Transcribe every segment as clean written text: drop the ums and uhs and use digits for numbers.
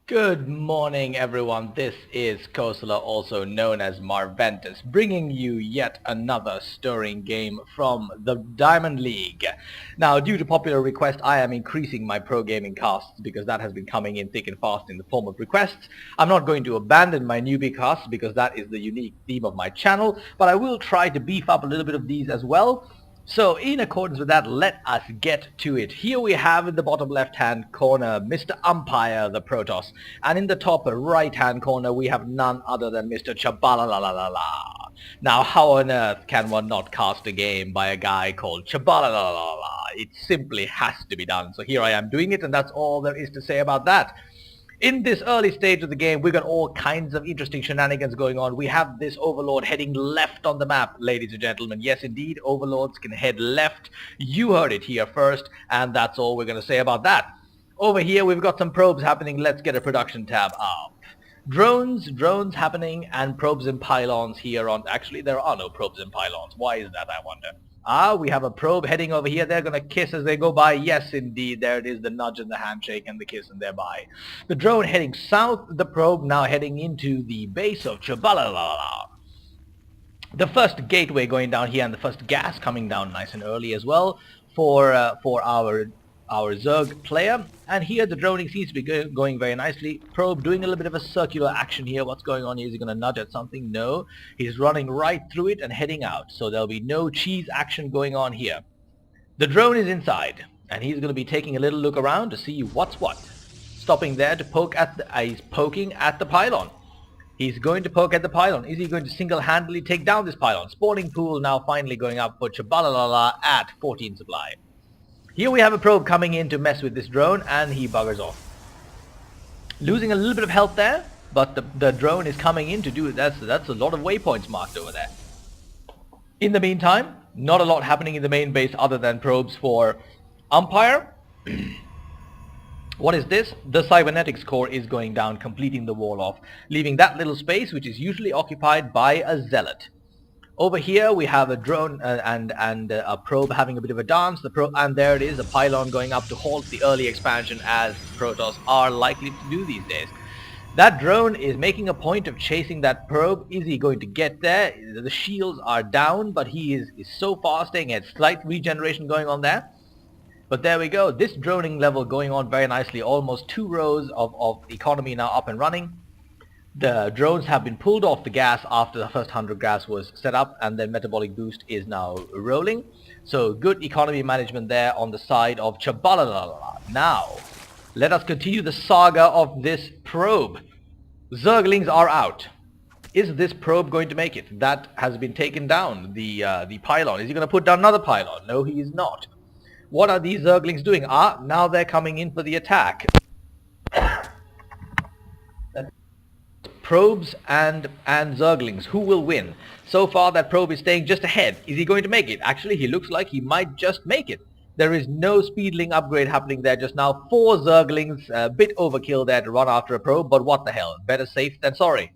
Good morning, everyone. This is Kosala, also known as Marventus, bringing you yet another stirring game from the Diamond League. Now, due to popular request, I am increasing my pro gaming casts because that has been coming in thick and fast in the form of requests. I'm not going to abandon my newbie casts because that is the unique theme of my channel, but I will try to beef up a little bit of these as well. So in accordance with that, let us get to it. Here we have in the bottom left-hand corner Mr. Umpire, the Protoss. And in the top right-hand corner, we have none other than Mr. Tchabalala. Now, how on earth can one not cast a game by a guy called Tchabalala? It simply has to be done. So here I am doing it, and that's all there is to say about that. In this early stage of the game, we've got all kinds of interesting shenanigans going on. We have this Overlord heading left on the map, ladies and gentlemen. Yes, indeed, Overlords can head left. You heard it here first, and that's all we're going to say about that. Over here, we've got some probes happening. Let's get a production tab up. Drones happening, and probes and pylons here on... Actually, there are no probes and pylons. Why is that, I wonder? We have a probe heading over here. They're going to kiss as they go by. Yes, indeed. There it is, the nudge and the handshake and the kiss and thereby. The drone heading south. The probe now heading into the base of Tchabalala. The first gateway going down here and the first gas coming down nice and early as well for our Zerg player. And here the droning seems to be going very nicely. Probe doing a little bit of a circular action here. What's going on here? Is he going to nudge at something? No. He's running right through it and heading out. So there'll be no cheese action going on here. The drone is inside. And he's going to be taking a little look around to see what's what. Stopping there to poke at the... he's poking at the pylon. He's going to poke at the pylon. Is he going to single-handedly take down this pylon? Spawning pool now finally going up for Tchabalala at 14 supply. Here we have a probe coming in to mess with this drone, and he buggers off. Losing a little bit of health there, but the drone is coming in to do it. That's a lot of waypoints marked over there. In the meantime, not a lot happening in the main base other than probes for Umpire. What is this? The cybernetics core is going down, completing the wall off, leaving that little space which is usually occupied by a zealot. Over here we have a drone and a probe having a bit of a dance. And there it is, a pylon going up to halt the early expansion, as Protoss are likely to do these days. That drone is making a point of chasing that probe. Is he going to get there? The shields are down, but he is so far staying at slight regeneration going on there. But there we go. This droning level going on very nicely. Almost 2 rows of economy now up and running. The drones have been pulled off the gas after the first 100 gas was set up, and then metabolic boost is now rolling. So good economy management there on the side of Tchabalala. Now, let us continue the saga of this probe. Zerglings are out. Is this probe going to make it? That has been taken down, the pylon. Is he going to put down another pylon? No, he is not. What are these Zerglings doing? Now they're coming in for the attack. Probes and Zerglings. Who will win? So far that probe is staying just ahead. Is he going to make it? Actually, he looks like he might just make it. There is no speedling upgrade happening there just now. 4 Zerglings, a bit overkill there to run after a probe, but what the hell? Better safe than sorry.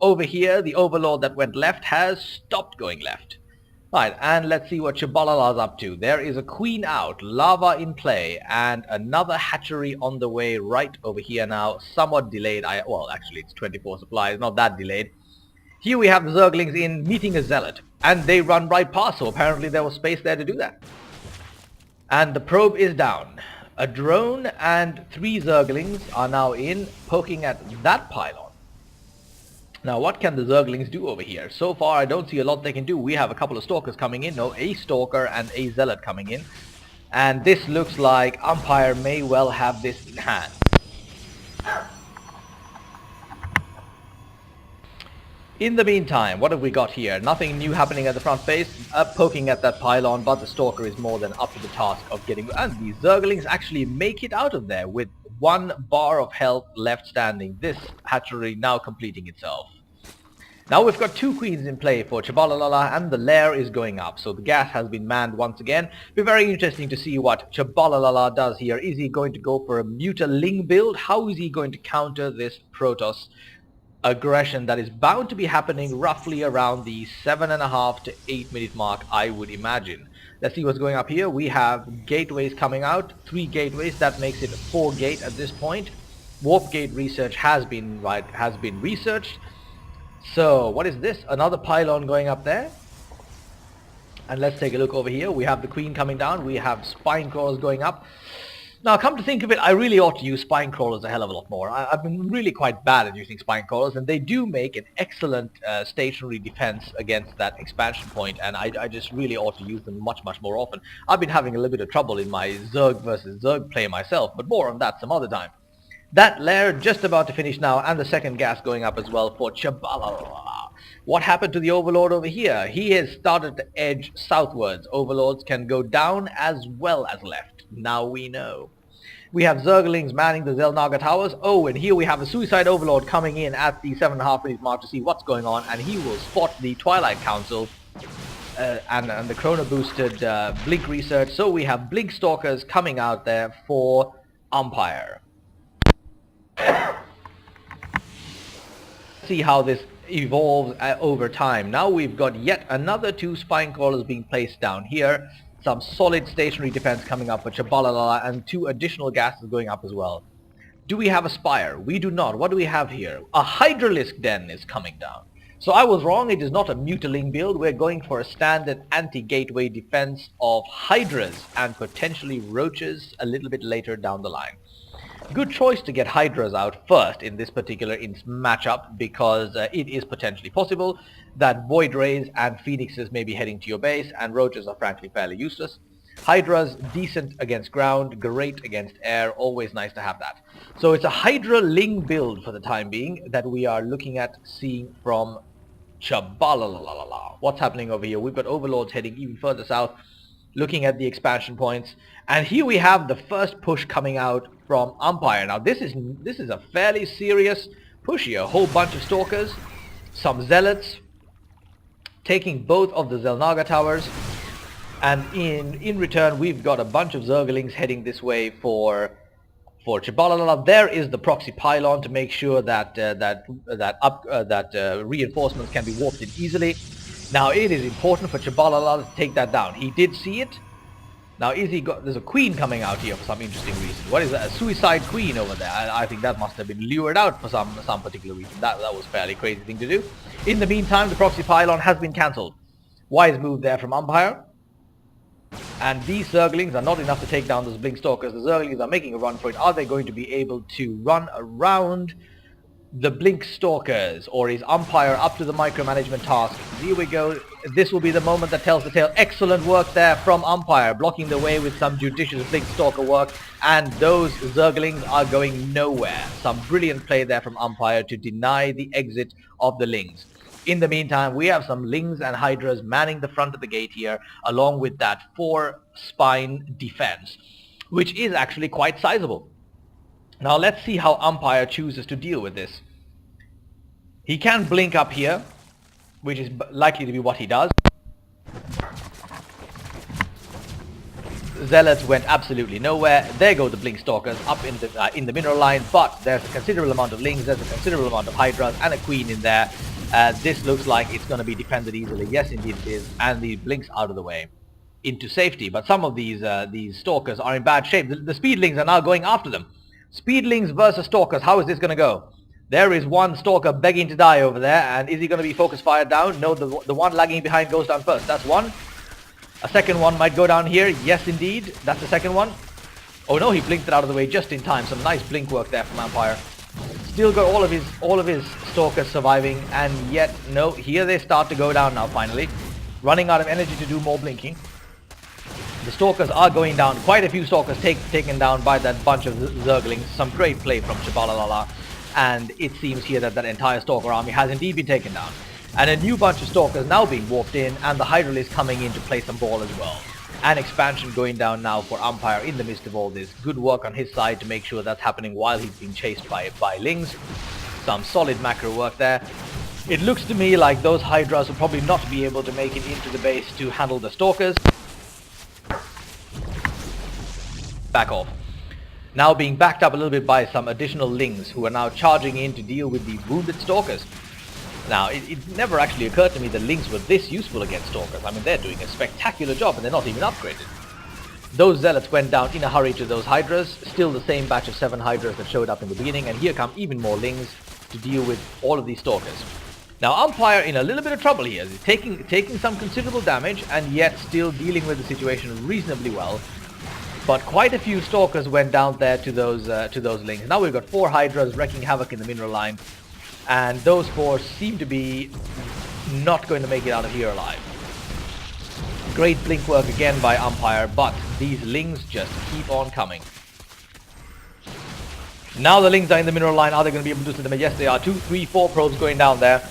Over here, the Overlord that went left has stopped going left. Right, and let's see what Tchabalala's up to. There is a queen out, lava in play, and another hatchery on the way right over here now. Somewhat delayed. Well, actually, it's 24 supplies, not that delayed. Here we have the Zerglings in, meeting a zealot, and they run right past, so apparently there was space there to do that. And the probe is down. A drone and 3 Zerglings are now in, poking at that pylon. Now, what can the Zerglings do over here? So far, I don't see a lot they can do. We have a couple of Stalkers coming in. No, a Stalker and a Zealot coming in. And this looks like Umpire may well have this in hand. In the meantime, what have we got here? Nothing new happening at the front base. Poking at that pylon, but the Stalker is more than up to the task of getting... And these Zerglings actually make it out of there with 1 bar of health left standing. This hatchery now completing itself. Now we've got 2 queens in play for Tchabalala, and the lair is going up. So the gas has been manned once again. Be very interesting to see what Tchabalala does here. Is he going to go for a Mutaling build? How is he going to counter this Protoss aggression that is bound to be happening roughly around the 7.5 to 8 minute mark, I would imagine. Let's see what's going up here. We have gateways coming out, 3 gateways. That makes it 4 gate at this point. Warp gate research has been researched. So what is this? Another pylon going up there. And let's take a look over here. We have the queen coming down. We have spine crawlers going up. Now, come to think of it, I really ought to use spine crawlers a hell of a lot more. I've been really quite bad at using spine crawlers, and they do make an excellent stationary defense against that expansion point, and I just really ought to use them much, much more often. I've been having a little bit of trouble in my Zerg versus Zerg play myself, but more on that some other time. That lair just about to finish now, and the second gas going up as well for Tchabalala. What happened to the Overlord over here? He has started to edge southwards. Overlords can go down as well as left. Now we know. We have Zerglings manning the Xel'Naga towers. Oh, and here we have a Suicide Overlord coming in at the 7.5 minute mark to see what's going on, and he will spot the Twilight Council and the Chrono boosted Blink research. So we have Blink Stalkers coming out there for Umpire. See how this evolves over time. Now we've got yet another 2 spine crawlers being placed down here. Some solid stationary defense coming up for Tchabalala, and 2 additional gases going up as well. Do we have a spire? We do not. What do we have here? A Hydralisk Den is coming down. So I was wrong. It is not a mutiling build. We're going for a standard anti-gateway defense of Hydras and potentially Roaches a little bit later down the line. Good choice to get Hydras out first in this particular matchup, because it is potentially possible that Void Rays and Phoenixes may be heading to your base, and Roaches are frankly fairly useless. Hydras, decent against ground, great against air, always nice to have that. So it's a Hydra Ling build for the time being that we are looking at seeing from Tchabalala. What's happening over here? We've got Overlords heading even further south, looking at the expansion points, and here we have the first push coming out from Umpire. Now this is a fairly serious push here. A whole bunch of Stalkers, some Zealots, taking both of the Xel'Naga towers, and in return we've got a bunch of Zerglings heading this way for Tchabalala. There is the proxy pylon to make sure that reinforcements can be warped in easily. Now it is important for Tchabalala to take that down. He did see it. Now there's a queen coming out here for some interesting reason. What is that? A suicide queen over there. I think that must have been lured out for some particular reason. That was a fairly crazy thing to do. In the meantime, the proxy pylon has been cancelled. Wise move there from Umpire. And these Zerglings are not enough to take down those Blink Stalkers. The Zerglings are making a run for it. Are they going to be able to run around the Blink Stalkers, or is Umpire up to the micromanagement task? Here we go. This will be the moment that tells the tale. Excellent work there from Umpire, blocking the way with some judicious Blink Stalker work, and those Zerglings are going nowhere. Some brilliant play there from Umpire to deny the exit of the Lings. In the meantime, we have some Lings and Hydras manning the front of the gate here, along with that 4 spine defense, which is actually quite sizable. Now let's see how Umpire chooses to deal with this. He can blink up here, which is likely to be what he does. Zealots went absolutely nowhere. There go the Blink Stalkers up in the mineral line, but there's a considerable amount of Lings, there's a considerable amount of Hydras, and a Queen in there. This looks like it's going to be defended easily. Yes, indeed it is. And the Blinks out of the way into safety. But some of these Stalkers are in bad shape. The Speedlings are now going after them. Speedlings versus Stalkers. How is this going to go? There is one Stalker begging to die over there. And is he going to be focus fired down? No, the one lagging behind goes down first. That's one. A second one might go down here. Yes, indeed. That's the second one. Oh no, he blinked it out of the way just in time. Some nice blink work there from Umpire. Still got all of his Stalkers surviving, and yet no, here they start to go down now finally, running out of energy to do more blinking. The Stalkers are going down. Quite a few Stalkers taken down by that bunch of Zerglings. Some great play from Tchabalala, and it seems here that that entire Stalker army has indeed been taken down. And a new bunch of Stalkers now being warped in, and the Hydralisk coming in to play some ball as well. An expansion going down now for Umpire in the midst of all this. Good work on his side to make sure that's happening while he's being chased by Lings. Some solid macro work there. It looks to me like those Hydras will probably not be able to make it into the base to handle the Stalkers. Back off. Now being backed up a little bit by some additional Lings who are now charging in to deal with the wounded Stalkers. Now, it never actually occurred to me that Lings were this useful against Stalkers. I mean, they're doing a spectacular job and they're not even upgraded. Those zealots went down in a hurry to those hydras, still the same batch of 7 hydras that showed up in the beginning, and here come even more lings to deal with all of these stalkers. Now Umpire in a little bit of trouble here. He's taking some considerable damage and yet still dealing with the situation reasonably well. But quite a few stalkers went down there to those lings. Now we've got 4 hydras wreaking havoc in the mineral line, and those 4 seem to be not going to make it out of here alive. Great blink work again by Umpire, but these lings just keep on coming. Now the lings are in the mineral line. Are they going to be able to do something? Yes, they are. 2, 3, 4 probes going down there.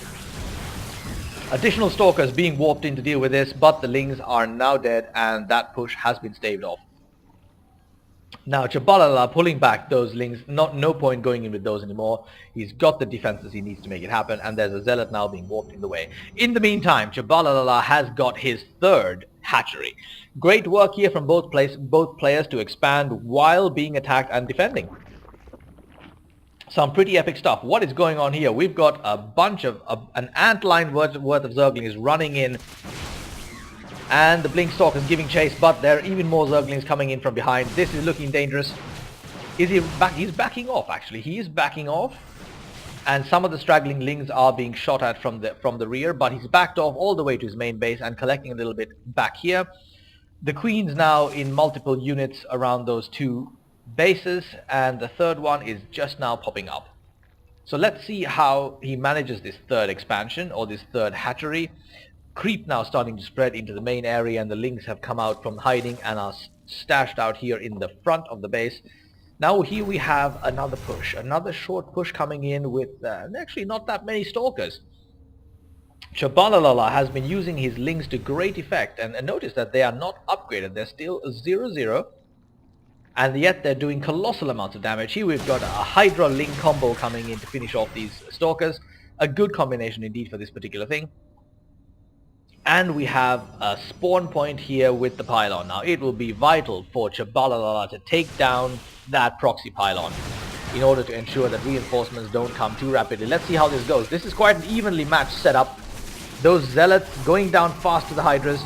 Additional stalkers being warped in to deal with this, but the lings are now dead, and that push has been staved off. Now Tchabalala pulling back those lings. No point going in with those anymore. He's got the defenses he needs to make it happen, and there's a zealot now being warped in the way. In the meantime, Tchabalala has got his 3rd hatchery. Great work here from both players to expand while being attacked and defending. Some pretty epic stuff. What is going on here? We've got a bunch of an antline worth of Zerglings running in, and the Blink Stalk is giving chase, but there are even more Zerglings coming in from behind. This is looking dangerous. Is he back? He's backing off, actually. He is backing off, and some of the straggling lings are being shot at from the rear, but he's backed off all the way to his main base and collecting a little bit back here. The Queen's now in multiple units around those 2 bases, and the 3rd one is just now popping up. So let's see how he manages this 3rd expansion, or this 3rd hatchery. Creep now starting to spread into the main area, and the lings have come out from hiding and are stashed out here in the front of the base. Now here we have another push, another short push coming in with actually not that many stalkers. Tchabalala has been using his lings to great effect, and notice that they are not upgraded. They're still 0-0. And yet they're doing colossal amounts of damage. Here we've got a Hydra Ling combo coming in to finish off these stalkers. A good combination indeed for this particular thing. And we have a spawn point here with the pylon. Now it will be vital for Tchabalala to take down that proxy pylon in order to ensure that reinforcements don't come too rapidly. Let's see how this goes. This is quite an evenly matched setup. Those zealots going down fast to the hydras.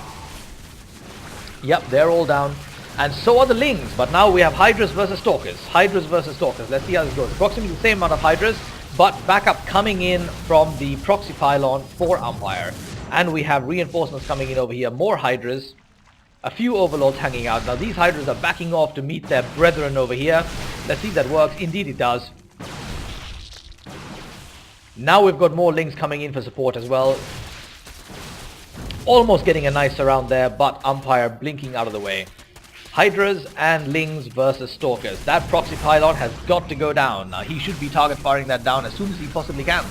Yep, they're all down. And so are the lings, but now we have hydras versus stalkers. Hydras versus stalkers. Let's see how this goes. Approximately the same amount of hydras, but backup coming in from the proxy pylon for Umpire. And we have reinforcements coming in over here. More hydras. A few overlords hanging out. Now these hydras are backing off to meet their brethren over here. Let's see if that works. Indeed it does. Now we've got more lings coming in for support as well. Almost getting a nice surround there, but Umpire blinking out of the way. Hydras and lings versus stalkers. That proxy pylon has got to go down. Now he should be target firing that down as soon as he possibly can.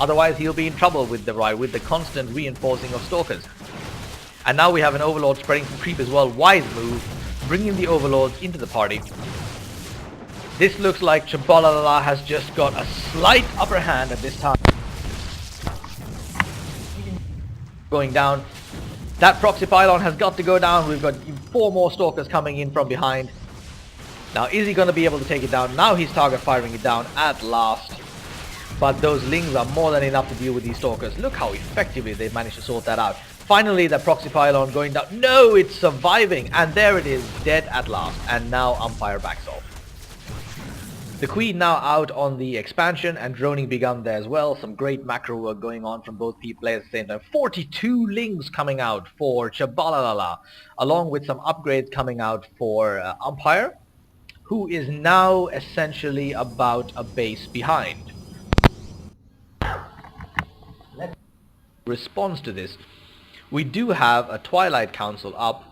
Otherwise he'll be in trouble with the constant reinforcing of stalkers. And now we have an overlord spreading some creep as well. Wise move, bringing the overlords into the party. This looks like Tchabalala has just got a slight upper hand at this time. Going down. That proxy pylon has got to go down. We've got 4 more stalkers coming in from behind. Now is he going to be able to take it down? Now he's target firing it down at last. But those lings are more than enough to deal with these stalkers. Look how effectively they've managed to sort that out. Finally the proxy pylon going down. No, it's surviving. And there it is, dead at last. And now Umpire backs off. The Queen now out on the expansion, and droning begun there as well. Some great macro work going on from both players at the same time. 42 lings coming out for Tchabalala, along with some upgrades coming out for Umpire, who is now essentially about a base behind. Response to this, we do have a Twilight Council up.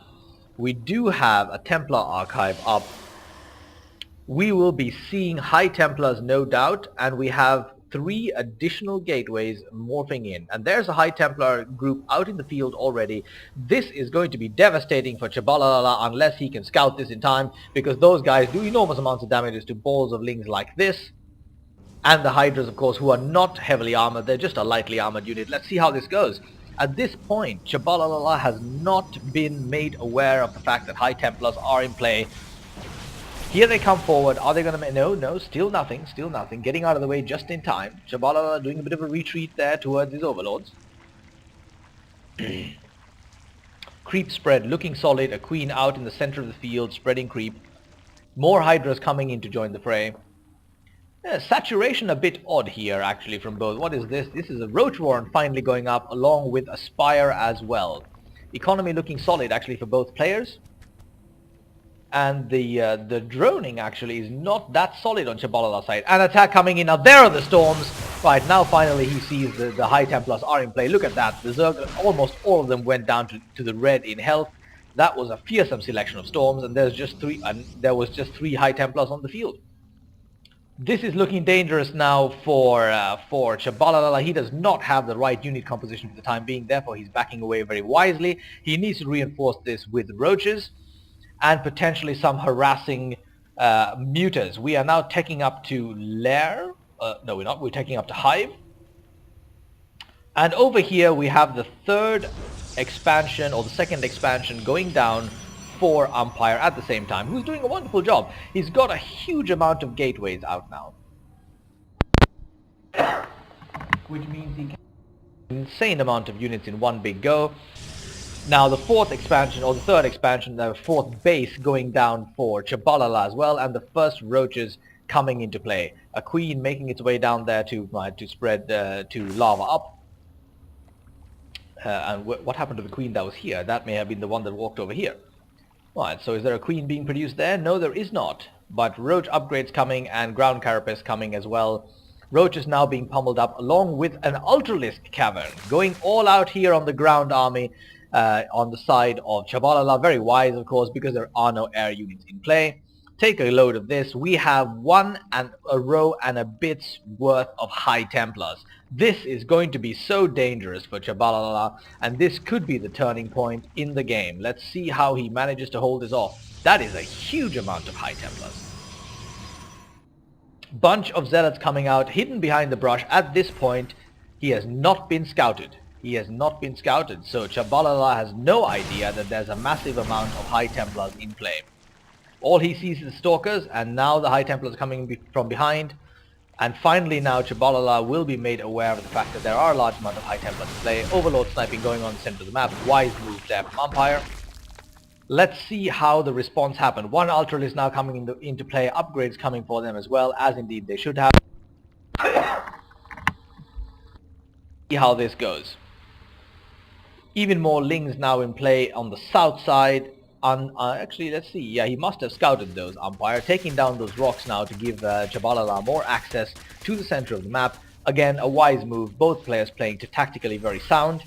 We do have a Templar archive up. We will be seeing High Templars, no doubt, and we have 3 additional gateways morphing in. And there's a High Templar group out in the field already. This is going to be devastating for Tchabalala unless he can scout this in time, because those guys do enormous amounts of damages to balls of lings like this. And the Hydras, of course, who are not heavily armored. They're just a lightly armored unit. Let's see how this goes. At this point, Tchabalala has not been made aware of the fact that High Templars are in play. Here they come forward. Are they going to make... No, still nothing, still nothing. Getting out of the way just in time. Tchabalala doing a bit of a retreat there towards his overlords. Creep spread looking solid, a queen out in the center of the field, spreading creep. More hydras coming in to join the fray. Saturation a bit odd here actually from both. What is this? This is a Roach Warren finally going up along with a Spire as well. Economy looking solid actually for both players. And the droning actually is not that solid on Tchabalala's side. An attack coming in. Now there are the storms. Right, now finally he sees the High Templars are in play. Look at that. The Zerg, almost all of them went down to the red in health. That was a fearsome selection of storms, and there was just three High Templars on the field. This is looking dangerous now for Tchabalala. He does not have the right unit composition for the time being, therefore he's backing away very wisely. He needs to reinforce this with roaches and potentially some harassing mutas. We are now taking up to Lair. No, we're not. We're taking up to Hive. And over here we have the third expansion, or the second expansion, going down for Umpire at the same time, who's doing a wonderful job. He's got a huge amount of gateways out now, which means he can an insane amount of units in one big go. Now the fourth expansion, or the third expansion, the fourth base going down for Tchabalala as well, and the first roaches coming into play. A queen making its way down there to spread to lava up. And what happened to the queen that was here? That may have been the one that walked over here. Right, so is there a queen being produced there? No, there is not. But roach upgrades coming and ground carapace coming as well. Roach is now being pummeled up along with an Ultralisk cavern. Going all out here on the ground army on the side of Tchabalala. Very wise, of course, because there are no air units in play. Take a load of this. We have a row and a bit's worth of High Templars. This is going to be so dangerous for Tchabalala, and this could be the turning point in the game. Let's see how he manages to hold this off. That is a huge amount of High Templars. Bunch of Zealots coming out, hidden behind the brush. At this point, he has not been scouted. He has not been scouted, so Tchabalala has no idea that there's a massive amount of High Templars in play. All he sees is Stalkers, and now the High Templars coming from behind. And finally now Tchabalala will be made aware of the fact that there are a large amount of High Templars in play. Overlord sniping going on in the center of the map. Wise move there from Umpire. Let's see how the response happened. One Ultral is now coming into play. Upgrades coming for them as well, as indeed they should have. See how this goes. Even more Lings now in play on the south side. Actually, let's see. Yeah, he must have scouted those, Umpire, taking down those rocks now to give Tchabalala more access to the center of the map. Again, a wise move. Both players playing tactically very sound.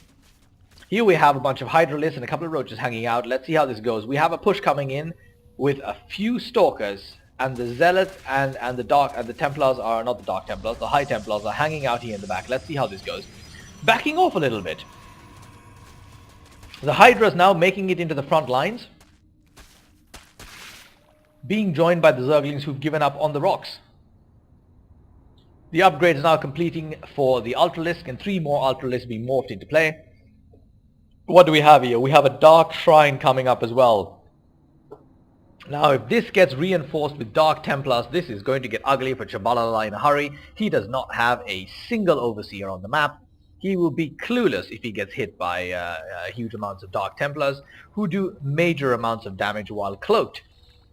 Here we have a bunch of Hydralisks and a couple of roaches hanging out. Let's see how this goes. We have a push coming in with a few Stalkers, and the Zealots and the Templars are not the Dark Templars. The High Templars are hanging out here in the back. Let's see how this goes. Backing off a little bit. The Hydras now making it into the front lines, being joined by the Zerglings who've given up on the rocks. The upgrade is now completing for the Ultralisk, and 3 more Ultralisks being morphed into play. What do we have here? We have a Dark Shrine coming up as well. Now if this gets reinforced with Dark Templars, this is going to get ugly for Tchabalala in a hurry. He does not have a single Overseer on the map. He will be clueless if he gets hit by huge amounts of Dark Templars, who do major amounts of damage while cloaked.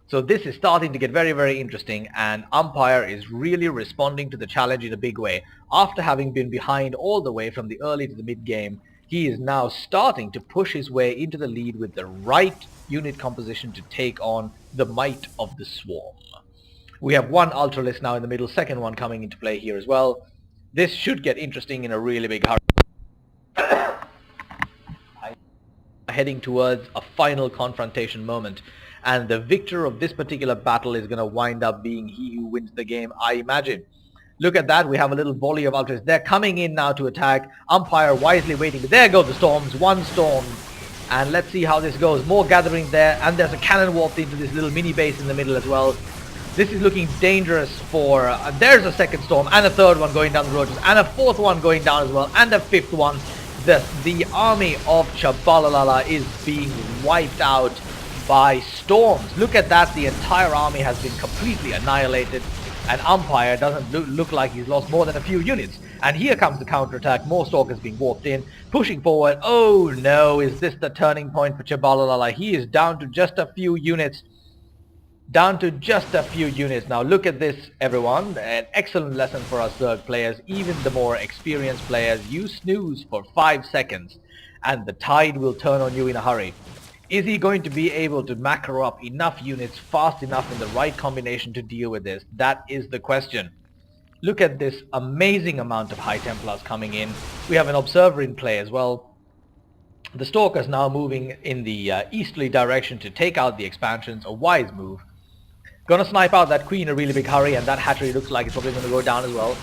So this is starting to get very, very interesting, and Umpire is really responding to the challenge in a big way. After having been behind all the way from the early to the mid-game, he is now starting to push his way into the lead with the right unit composition to take on the might of the Swarm. We have one Ultralisk now in the middle, second one coming into play here as well. This should get interesting in a really big hurry. Heading towards a final confrontation moment. And the victor of this particular battle is going to wind up being he who wins the game, I imagine. Look at that. We have a little volley of Ultras. They're coming in now to attack. Umpire wisely waiting. There go the storms. One storm. And let's see how this goes. More gathering there. And there's a cannon warped into this little mini base in the middle as well. This is looking dangerous for... there's a second storm. And a third one going down the road. And a fourth one going down as well. And a fifth one. The army of Tchabalala is being wiped out by storms. Look at that. The entire army has been completely annihilated. and Umpire doesn't look like he's lost more than a few units. And here comes the counterattack, more Stalkers being warped in, pushing forward. Oh no, is this the turning point for Tchabalala? He is down to just a few units. Down to just a few units. Now look at this, everyone. An excellent lesson for us Zerg players. Even the more experienced players, you snooze for 5 seconds and the tide will turn on you in a hurry. Is he going to be able to macro up enough units fast enough in the right combination to deal with this? That is the question. Look at this amazing amount of High Templars coming in. We have an Observer in play as well. The Stalkers now moving in the easterly direction to take out the expansions. A wise move. Gonna snipe out that Queen in a really big hurry, and that hatchery looks like it's probably gonna go down as well.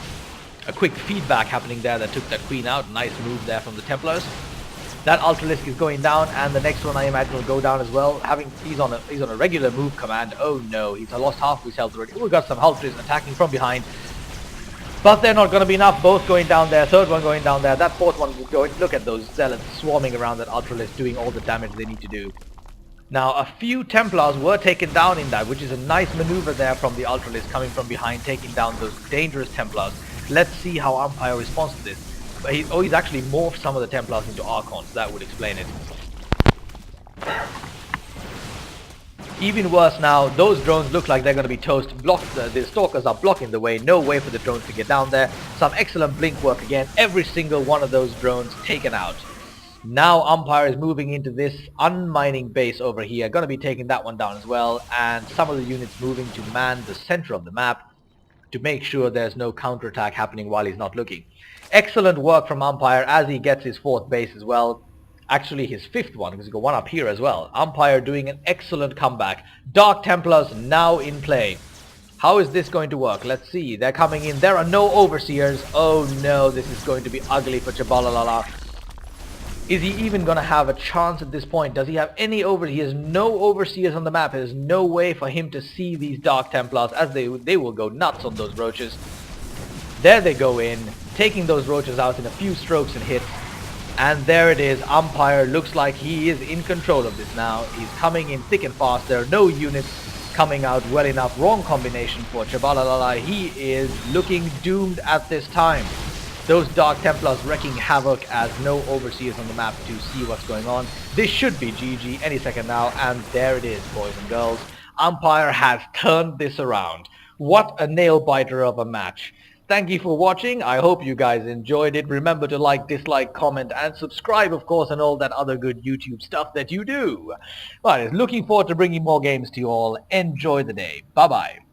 A quick feedback happening there that took that Queen out. Nice move there from the Templars. That Ultralisk is going down, and the next one I imagine will go down as well. He's on a regular move command. Oh no, he's lost half his health already. We've got some Ultras attacking from behind. But they're not going to be enough. Both going down there. Third one going down there. That fourth one is going. Look at those Zealots swarming around that Ultralisk, doing all the damage they need to do. Now, a few Templars were taken down in that, which is a nice maneuver there from the Ultralisk coming from behind, taking down those dangerous Templars. Let's see how Umpire responds to this. He's actually morphed some of the Templars into Archons. That would explain it. Even worse now, those drones look like they're going to be toast. The Stalkers are blocking the way. No way for the drones to get down there. Some excellent blink work again. Every single one of those drones taken out. Now Umpire is moving into this unmining base over here. Going to be taking that one down as well. And some of the units moving to man the center of the map to make sure there's no counterattack happening while he's not looking. Excellent work from Umpire as he gets his fourth base as well. Actually his fifth one, because he's got one up here as well. Umpire doing an excellent comeback. Dark Templars now in play. How is this going to work? Let's see. They're coming in. There are no Overseers. Oh no, this is going to be ugly for Tchabalala. Is he even going to have a chance at this point? Does he have any He has no Overseers on the map. There's no way for him to see these Dark Templars, as they will go nuts on those roaches. There they go in, taking those roaches out in a few strokes and hits. And there it is. Umpire looks like he is in control of this now. He's coming in thick and fast. There are no units coming out well enough. Wrong combination for Tchabalala. He is looking doomed at this time. Those Dark Templars wreaking havoc as no Overseers on the map to see what's going on. This should be GG any second now. And there it is, boys and girls. Umpire has turned this around. What a nail-biter of a match. Thank you for watching. I hope you guys enjoyed it. Remember to like, dislike, comment, and subscribe, of course, and all that other good YouTube stuff that you do. Well, looking forward to bringing more games to you all. Enjoy the day. Bye-bye.